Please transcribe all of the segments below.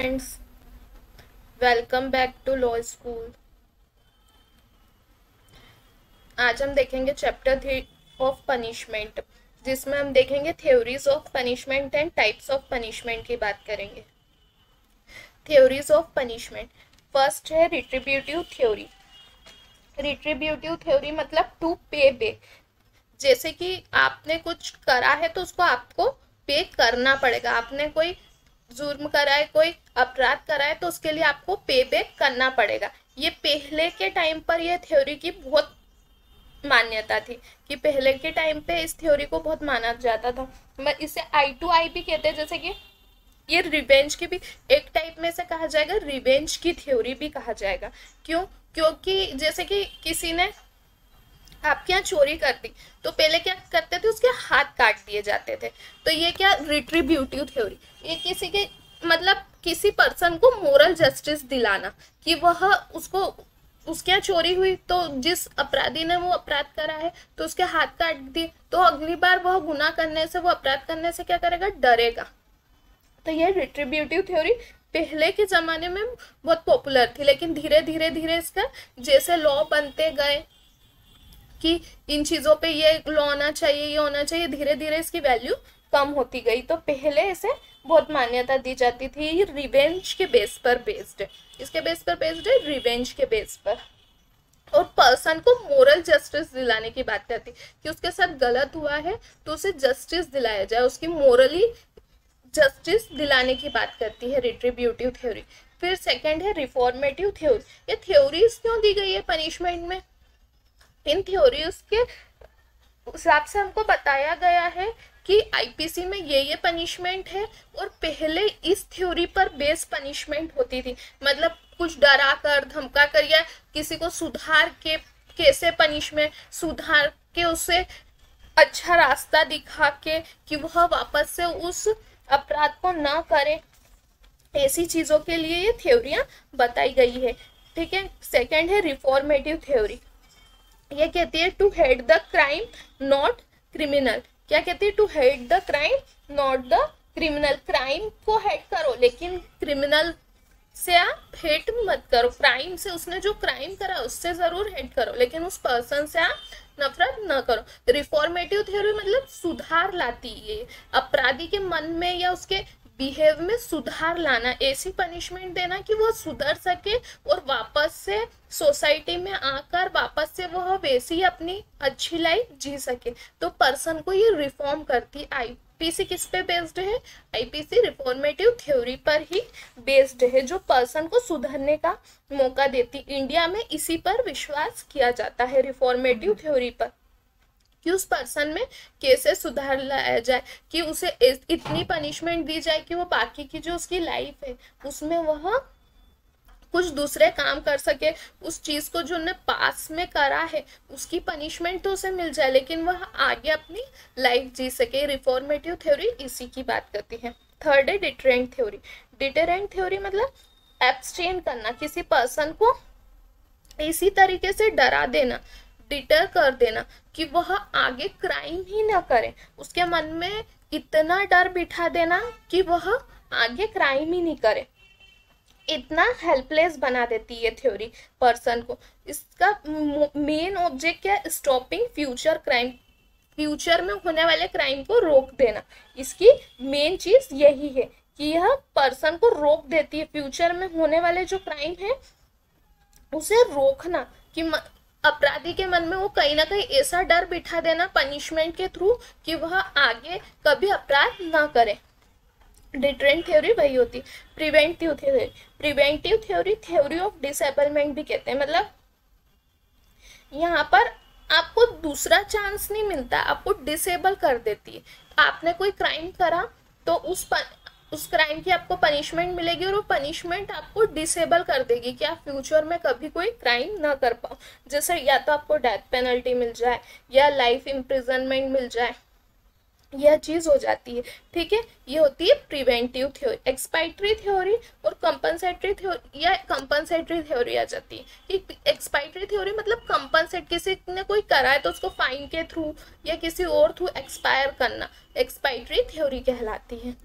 Friends, welcome back to law school. आज हम देखेंगे चैप्टर 3 ऑफ पनिशमेंट, जिसमें हम देखेंगे theories of punishment and types of punishment की बात करेंगे। थ्योरीज ऑफ पनिशमेंट, फर्स्ट है रिट्रीब्यूटिव थ्योरी। रिट्रीब्यूटिव थ्योरी मतलब टू पे बैक। जैसे कि आपने कुछ करा है तो उसको आपको पे करना पड़ेगा। आपने कोई जुर्म करा है, कोई अपराध करा है, तो उसके लिए आपको पे बैक करना पड़ेगा। ये पहले के टाइम पर ये थ्योरी की बहुत मान्यता थी कि पहले के टाइम पे इस थ्योरी को बहुत माना जाता था। मैं इसे आई टू आई भी कहते हैं। जैसे कि ये रिवेंज की भी एक टाइप में से कहा जाएगा, रिवेंज की थ्योरी भी कहा जाएगा। क्यों? क्योंकि जैसे कि किसी ने आपके यहाँ चोरी कर दी तो पहले क्या करते थे, उसके हाथ काट दिए जाते थे। तो ये क्या रिट्रीब्यूटिव थ्योरी, ये किसी के मतलब किसी पर्सन को मोरल जस्टिस दिलाना कि वह उसको उसके यहाँ चोरी हुई तो जिस अपराधी ने वो अपराध करा है तो उसके हाथ काट दिए, तो अगली बार वह गुनाह करने से, वो अपराध करने से क्या करेगा, डरेगा। तो ये रिट्रीब्यूटिव थ्योरी पहले के जमाने में बहुत पॉपुलर थी, लेकिन धीरे धीरे धीरे इसका जैसे लॉ बनते गए कि इन चीज़ों पे ये लॉ होना चाहिए, ये होना चाहिए, धीरे धीरे इसकी वैल्यू कम होती गई। तो पहले इसे बहुत मान्यता दी जाती थी। ये रिवेंज के बेस पर बेस्ड है, इसके बेस पर बेस्ड है, रिवेंज के बेस पर। और पर्सन को मोरल जस्टिस दिलाने की बात करती कि उसके साथ गलत हुआ है तो उसे जस्टिस दिलाया जाए, उसकी मोरली जस्टिस दिलाने की बात करती है रिट्रीब्यूटिव थ्योरी। फिर सेकंड है रिफॉर्मेटिव थ्योरी। ये थ्योरीज क्यों दी गई है पनिशमेंट में? इन थ्योरीज के हिसाब से हमको बताया गया है कि आईपीसी में ये पनिशमेंट है, और पहले इस थ्योरी पर बेस पनिशमेंट होती थी। मतलब कुछ डरा कर, धमका कर, या किसी को सुधार के कैसे पनिशमेंट, सुधार के उसे अच्छा रास्ता दिखा के कि वह वापस से उस अपराध को ना करे, ऐसी चीजों के लिए ये थ्योरियां बताई गई है। ठीक है। सेकंड है रिफॉर्मेटिव थ्योरी। ये कहती है to hate the crime not criminal. क्या कहती है? To hate the crime not the criminal. Crime को हेड करो, लेकिन क्रिमिनल से आप हेट मत करो। क्राइम से, उसने जो क्राइम करा उससे जरूर हेट करो, लेकिन उस पर्सन से आप नफरत न करो। रिफॉर्मेटिव थ्योरी मतलब सुधार लाती है अपराधी के मन में या उसके बिहेव में सुधार लाना, ऐसी पनिशमेंट देना कि वो सुधर सके और वापस से सोसाइटी में आकर वापस से वह वैसी अपनी अच्छी लाइफ जी सके। तो पर्सन को ये रिफॉर्म करती। आईपीसी किस पे बेस्ड है? आईपीसी रिफॉर्मेटिव थ्योरी पर ही बेस्ड है, जो पर्सन को सुधरने का मौका देती। इंडिया में इसी पर विश्वास किया जाता है, रिफॉर्मेटिव थ्योरी पर, कि उस पर्सन में कैसे सुधार लाया जाए, कि उसे इतनी पनिशमेंट दी जाए कि वो बाकी की जो उसकी लाइफ है उसमें वह कुछ दूसरे काम कर सके, उस चीज को जो उन्हें पास में करा है उसकी पनिशमेंट तो उसे मिल जाए, लेकिन वह आगे अपनी लाइफ जी सके। रिफॉर्मेटिव थ्योरी इसी की बात करती है। थर्ड है डिटरेंट थ्योरी। डिटरेंट थ्योरी मतलब एब्सटेन करना, किसी पर्सन को इसी तरीके से डरा देना, डिटर कर देना कि वह आगे क्राइम ही ना करे, उसके मन में इतना डर बिठा देना कि वह आगे क्राइम ही नहीं करे। इतना हेल्पलेस बना देती है थ्योरी पर्सन को। इसका मेन ऑब्जेक्ट क्या है? स्टॉपिंग फ्यूचर क्राइम, फ्यूचर में होने वाले क्राइम को रोक देना। इसकी मेन चीज यही है कि यह पर्सन को रोक देती है, फ्यूचर में होने वाले जो क्राइम है उसे रोकना, कि अपराधी के मन में वो कहीं ना कहीं ऐसा डर बिठा देना पनिशमेंट के थ्रू कि वह आगे कभी अपराध ना करे। डिटरेंट थ्योरी वही होती। Preventive theory, preventive theory theory of disablement भी कहते हैं। मतलब यहाँ पर आपको दूसरा चांस नहीं मिलता, आपको डिसेबल कर देती है। आपने कोई क्राइम करा तो उस क्राइम की आपको पनिशमेंट मिलेगी, और वो पनिशमेंट आपको डिसेबल कर देगी कि आप फ्यूचर में कभी कोई क्राइम ना कर पाओ। जैसे या तो आपको डेथ पेनल्टी मिल जाए या लाइफ इम्प्रिजनमेंट मिल जाए, यह चीज हो जाती है। ठीक है। ये होती है प्रिवेंटिव थ्योरी। एक्सपाइटरी थ्योरी और कंपनसेटरी थ्योरी, या कंपनसेटरी थ्योरी आ जाती है कि एक्सपाइटरी थ्योरी मतलब कंपनसेट, किसी ने कोई करा है तो उसको फाइन के थ्रू या किसी और थ्रू एक्सपायर करना, एक्सपाइटरी थ्योरी कहलाती है।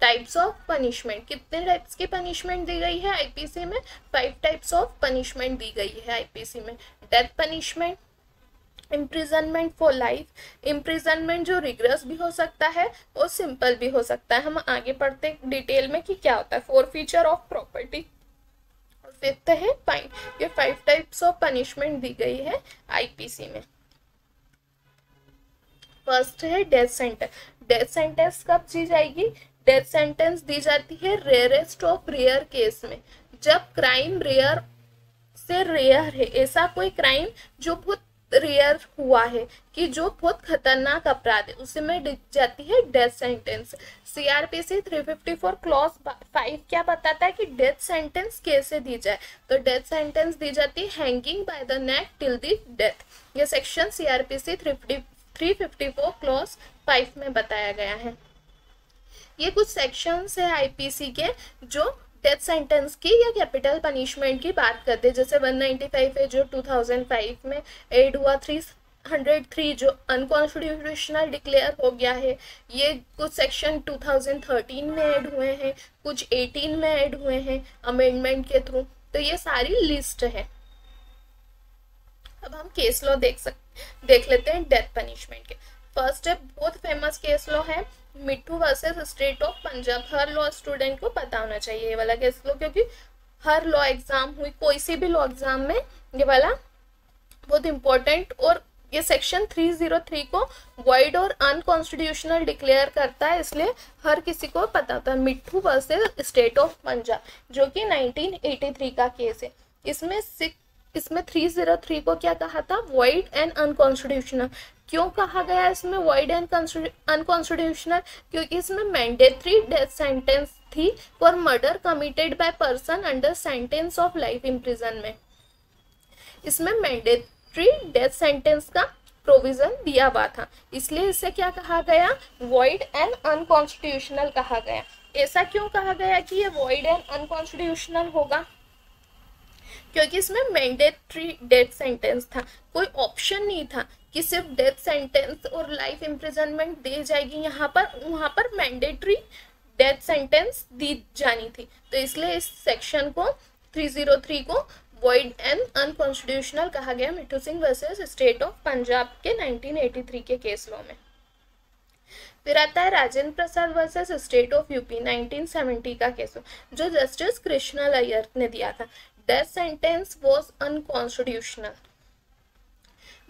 टाइप्स ऑफ पनिशमेंट, कितने टाइप्स की पनिशमेंट दी गई है आईपीसी में? 5 टाइप्स ऑफ पनिशमेंट दी गई है आईपीसी में। Death punishment, imprisonment for life, imprisonment जो रिग्रेस भी हो सकता है और सिंपल भी हो सकता है। हम आगे पढ़ते डिटेल में कि क्या होता है। फॉरफीचर ऑफ प्रॉपर्टी, और फिफ्थ है फाइन। ये 5 टाइप्स ऑफ पनिशमेंट दी गई है आईपीसी में। फर्स्ट है डेथ सेंटेंस। डेथ सेंटेंस कब दी जाएगी? डेथ सेंटेंस दी जाती है रेयरेस्ट ऑफ रेयर केस में, जब क्राइम रेयर से रेयर है, ऐसा कोई क्राइम जो बहुत रेयर हुआ है कि जो बहुत खतरनाक अपराध है, उसी में दी जाती है डेथ सेंटेंस। सीआरपीसी 354 क्लॉज 5 क्या बताता है कि डेथ सेंटेंस कैसे दी जाए? तो डेथ सेंटेंस दी जाती है hanging by the neck till the death. ये सेक्शन सीआरपीसी 354 क्लॉज 5 में बताया गया है। ये कुछ सेक्शंस है आईपीसी के जो डेथ सेंटेंस की या कैपिटल पनिशमेंट की बात करते हैं। जैसे 195 है जो 2005 में एड हुआ, 303 जो अनकॉन्स्टिट्यूशनल डिक्लेयर हो गया है। ये कुछ सेक्शन 2013 में ऐड हुए हैं, कुछ 18 में ऐड हुए हैं अमेंडमेंट के थ्रू। तो ये सारी लिस्ट है। अब हम केस लॉ देख लेते हैं डेथ पनिशमेंट के। फर्स्ट है बहुत फेमस केस लॉ है मिट्ठू versus state of Punjab. Her law student को पता होना चाहिए ये वाला केस लॉ, क्योंकि हर लॉ एग्जाम हुई, कोई सी भी लॉ एग्जाम में ये वाला बहुत इंपॉर्टेंट। और ये सेक्शन 303 को वॉइड और अनकॉन्स्टिट्यूशनल डिक्लेयर करता है, इसलिए हर किसी को पता होता है। मिट्ठू वर्सेस स्टेट ऑफ पंजाब जो कि 1983 का केस है। इसमें 303 को क्या कहा था? Void and unconstitutional. क्यों कहा गया इसमें वॉइड एंड अनकॉन्स्टिट्यूशनल? क्योंकि इसमें मैंडेटरी डेथ सेंटेंस थी for murder committed by person under sentence of life imprisonment. इसमें मैंडेटरी डेथ सेंटेंस का प्रोविजन दिया हुआ था, इसलिए इसे क्या कहा गया? वॉइड एंड अनकॉन्स्टिट्यूशनल कहा गया। ऐसा क्यों कहा गया कि ये वॉइड एंड अनकॉन्स्टिट्यूशनल होगा? क्योंकि इसमें मैंडेटरी डेथ सेंटेंस था, कोई ऑप्शन नहीं था कि सिर्फ डेथ सेंटेंस और लाइफ इम्प्रिजनमेंट दी जाएगी। वहां पर मैंडेटरी डेथ सेंटेंस दी जानी थी, तो इसलिए इस सेक्शन को 303 को वॉइड एंड अनकॉन्स्टिट्यूशनल कहा गया मिट्ठू Singh versus state of Punjab के 1983 के केस लॉ में। फिर आता है Rajendra Prasad versus state of UP 1970 का केस जो जस्टिस कृष्णा अय्यर ने दिया था। Death sentence was unconstitutional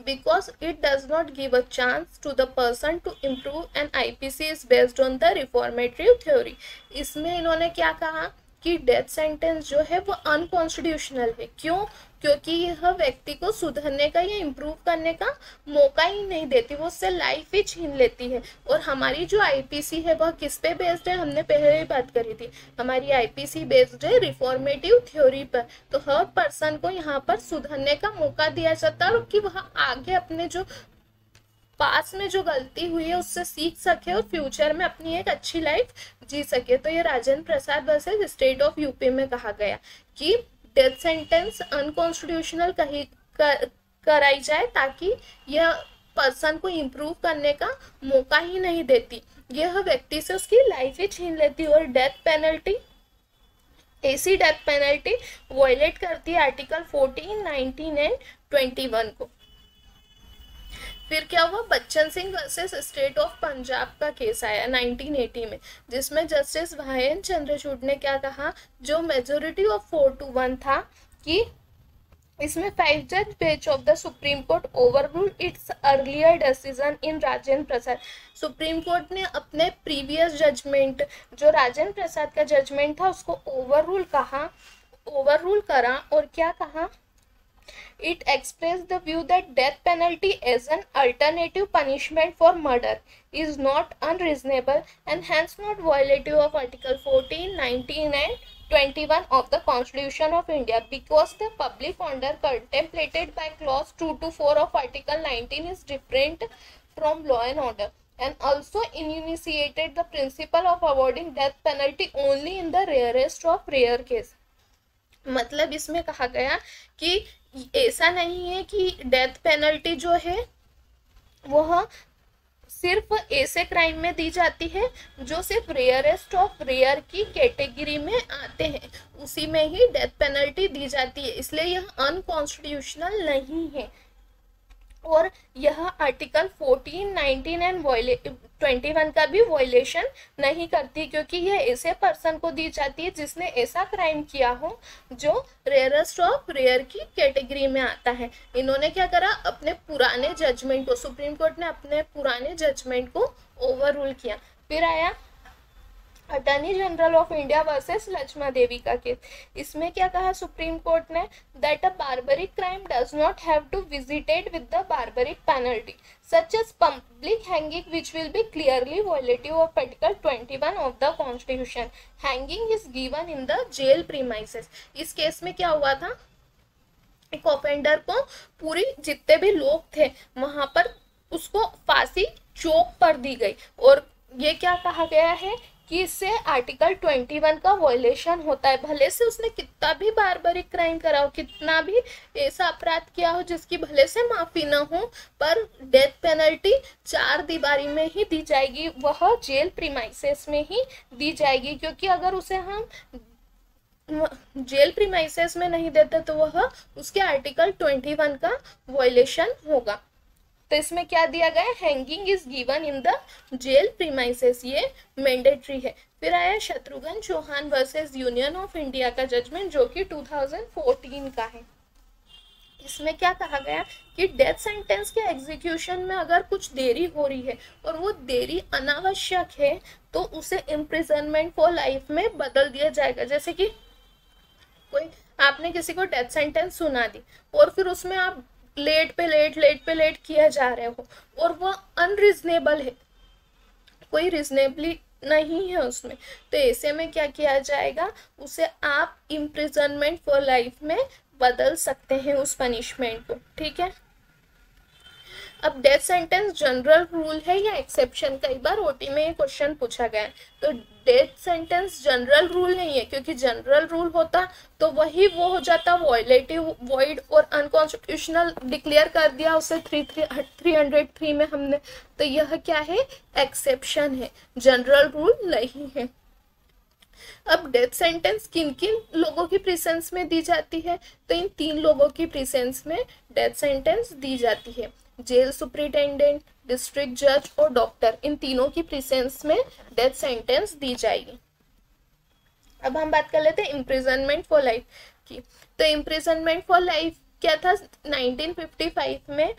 because it does not give a chance to the person to improve, and IPC is based on the reformative theory। इसमें इन्होंने क्या कहा कि डेथ सेंटेंस जो है वो अनकॉन्स्टिट्यूशनल है। क्यों? क्योंकि यह व्यक्ति को सुधरने का या इम्प्रूव करने का मौका ही नहीं देती, वो उससे लाइफ ही छीन लेती है। और हमारी जो आईपीसी है वह किस पे बेस्ड है? हमने पहले ही बात करी थी, हमारी आईपीसी बेस्ड है रिफॉर्मेटिव थ्योरी पर। तो हर पर्सन को यहाँ पर सुधरने का मौका दिया जाता है और कि वह आगे अपने जो पास में जो गलती हुई है उससे सीख सके और फ्यूचर में अपनी एक अच्छी लाइफ जी सके। तो ये Rajendra Prasad versus state of UP में कहा गया कि डेथ सेंटेंस अनकॉन्स्टिट्यूशनल कराई जाए ताकि यह पर्सन को इम्प्रूव करने का मौका ही नहीं देती, यह व्यक्ति से उसकी लाइफ ही छीन लेती। और डेथ पेनल्टी, ऐसी डेथ पेनल्टी वायलेट करती है आर्टिकल 14, 19 एंड 21 को। फिर क्या हुआ? Bachchan Singh versus state of Punjab का केस आया 1980 में, जिसमें जस्टिस भायन चंद्रचूड़ ने क्या कहा? जो मेजोरिटी ऑफ 4 to 1 था कि इसमें 5 जज bench of the supreme court overrule it's earlier decision in Rajendra Prasad. Supreme court ने अपने प्रीवियस जजमेंट, जो राजेंद्र प्रसाद का जजमेंट था, उसको ओवररूल करा और क्या कहा? It expressed the view that death penalty as an alternative punishment for murder is not unreasonable and hence not violative of Article 14, 19 and 21 of the Constitution of India, because the public order contemplated by clause 2 to 4 of Article 19 is different from law and order, and also enunciated the principle of awarding death penalty only in the rarest of rare case। मतलब इसमें कहा गया कि ऐसा नहीं है कि death penalty जो है वह सिर्फ ऐसे क्राइम में दी जाती है जो सिर्फ रेयरेस्ट ऑफ रेयर की कैटेगरी में आते हैं, उसी में ही डेथ पेनल्टी दी जाती है, इसलिए यह अनकॉन्स्टिट्यूशनल नहीं है। और यह आर्टिकल 14, 19 एंड 21 का भी वॉयलेशन नहीं करती, क्योंकि यह ऐसे पर्सन को दी जाती है जिसने ऐसा क्राइम किया हो जो रेयरेस्ट ऑफ रेयर की कैटेगरी में आता है। इन्होंने क्या करा, अपने पुराने जजमेंट को, सुप्रीम कोर्ट ने अपने पुराने जजमेंट को ओवर रूल किया। फिर आया attorney general of India versus Laxma Devi का केस। इसमें क्या कहा सुप्रीम कोर्ट ने, that a barbaric crime does not have to visited with the barbaric penalty such as public hanging which will be clearly violative of article 21 of the constitution. Hanging is given in the jail premises. इस case में क्या हुआ था, एक offender को पूरी जितने भी लोग थे वहां पर उसको फांसी चौक पर दी गई, और ये क्या कहा गया है कि इससे आर्टिकल 21 का वॉयलेशन होता है। भले से उसने कितना भी बार्बरिक क्राइम करा हो, कितना भी ऐसा अपराध किया हो जिसकी भले से माफी न हो, पर डेथ पेनल्टी 4 दीवारी में ही दी जाएगी, वह जेल प्रीमाइसेस में ही दी जाएगी, क्योंकि अगर उसे हम जेल प्रीमाइसेस में नहीं देते तो वह उसके आर्टिकल 21 का वॉयलेशन होगा। तो इसमें क्या दिया गया, hanging is given in the jail premises, ये मैंडेटरी है। फिर आया Shatrughan Chauhan versus union of India का जजमेंट, जो कि 2014 का है। इसमें क्या कहा गया कि डेथ सेंटेंस के एग्जीक्यूशन में अगर कुछ देरी हो रही है और वो देरी अनावश्यक है तो उसे इम्प्रिजनमेंट फॉर लाइफ में बदल दिया जाएगा। जैसे कि कोई आपने किसी को डेथ सेंटेंस सुना दी और फिर उसमें आप लेट पे लेट किया जा रहे हो और वो अनरीजनेबल है, कोई रिजनेबली नहीं है उसमें, तो ऐसे में क्या किया जाएगा, उसे आप इम्प्रिजनमेंट फॉर लाइफ में बदल सकते हैं उस पनिशमेंट को। ठीक है, अब डेथ सेंटेंस जनरल रूल है या एक्सेप्शन, कई बार ओटी में ये क्वेश्चन पूछा गया है। तो डेथ सेंटेंस जनरल रूल नहीं है, क्योंकि जनरल रूल होता तो वही वो हो जाता वॉयलेटिव, वॉइड और अनकॉन्स्टिट्यूशनल डिक्लेयर कर दिया उसे 303 में हमने। तो यह क्या है, एक्सेप्शन है, जनरल रूल नहीं है। अब डेथ सेंटेंस किन किन लोगों की प्रेजेंस में दी जाती है, तो इन 3 लोगों की प्रेजेंस में डेथ सेंटेंस दी जाती है, जेल सुपरिटेंडेंट, डिस्ट्रिक्ट जज और डॉक्टर, इन तीनों की प्रेजेंस में डेथ सेंटेंस दी जाएगी। अब हम बात कर लेते हैं इम्प्रिजनमेंट फॉर लाइफ की। तो इम्प्रिजनमेंट फॉर लाइफ क्या था, 1955 में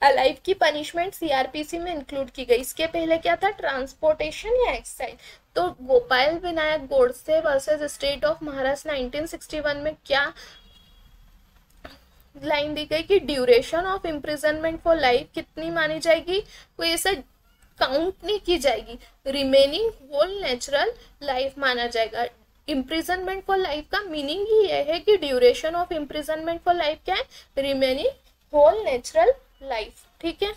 अलाइव की पनिशमेंट सीआरपीसी में इंक्लूड की गई। इसके पहले क्या था, ट्रांसपोर्टेशन या एक्साइज। तो Gopal Vinayak Godse versus state of Maharashtra 1961 में क्या लाइन दी गई कि duration of imprisonment for life कितनी मानी जाएगी, कोई ऐसा काउंट नहीं की जाएगी, रिमेनिंग होल नेचुरल लाइफ माना जाएगा। इम्प्रिजनमेंट फॉर लाइफ का मीनिंग ही यह है कि duration of imprisonment for life क्या है, रिमेनिंग होल नेचुरल लाइफ। ठीक है,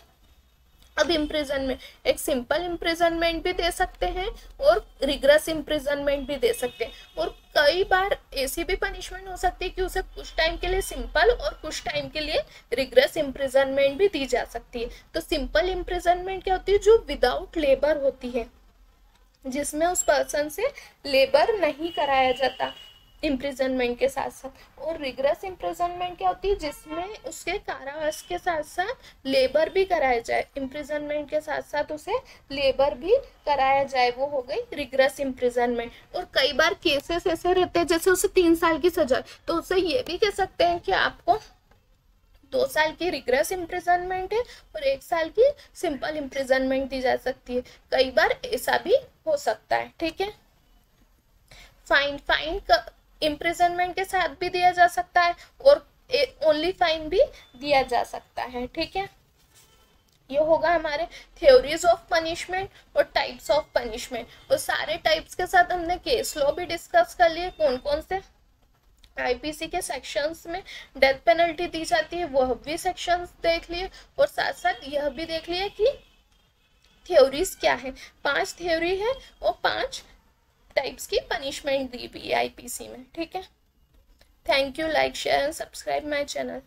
अब इम्प्रिजनमेंट, एक सिंपल इम्प्रिजनमेंट भी दे सकते हैं और रिग्रेस इम्प्रिजनमेंट भी दे सकते हैं, और कई बार ऐसी भी पनिशमेंट हो सकती है कि उसे कुछ टाइम के लिए सिंपल और कुछ टाइम के लिए रिग्रेस इम्प्रिजनमेंट भी दी जा सकती है। तो सिंपल इम्प्रिजनमेंट क्या होती है, जो विदाउट लेबर होती है, जिसमें उस पर्सन से लेबर नहीं कराया जाता इम्प्रिजनमेंट के साथ साथ। और रिग्रेस इम्प्रिजनमेंट क्या होती है, जिसमें उसके कारावास के साथ साथ लेबर भी कराया जाए, इम्प्रिजनमेंट के साथ साथ उसे लेबर भी कराया जाए, वो हो गई रिग्रेस इम्प्रिजनमेंट। और कई बार केसेस ऐसे रहते हैं जैसे उसे 3 साल की सजा, तो उसे ये भी कह सकते हैं कि आपको 2 साल की रिग्रेस इम्प्रिजनमेंट है और 1 साल की सिंपल इम्प्रिजनमेंट दी जा सकती है, कई बार ऐसा भी हो सकता है। ठीक है, फाइन इम्प्रिजनमेंट के साथ भी दिया जा सकता है और ओनली फाइन भी दिया जा सकता है। ठीक है, ये होगा हमारे थ्योरीज ऑफ पनिशमेंट और टाइप्स ऑफ पनिशमेंट। और सारे टाइप्स के साथ हमने केस लॉ भी डिस्कस कर लिए, कौन कौन से आईपीसी के सेक्शंस में डेथ पेनल्टी दी जाती है वह भी सेक्शंस देख लिए, और साथ साथ यह भी देख लिए कि थ्योरीज क्या है। 5 थ्योरी है और 5 टाइप्स की पनिशमेंट दी हुई है आईपीसी में। ठीक है, thank you, like share and subscribe my channel.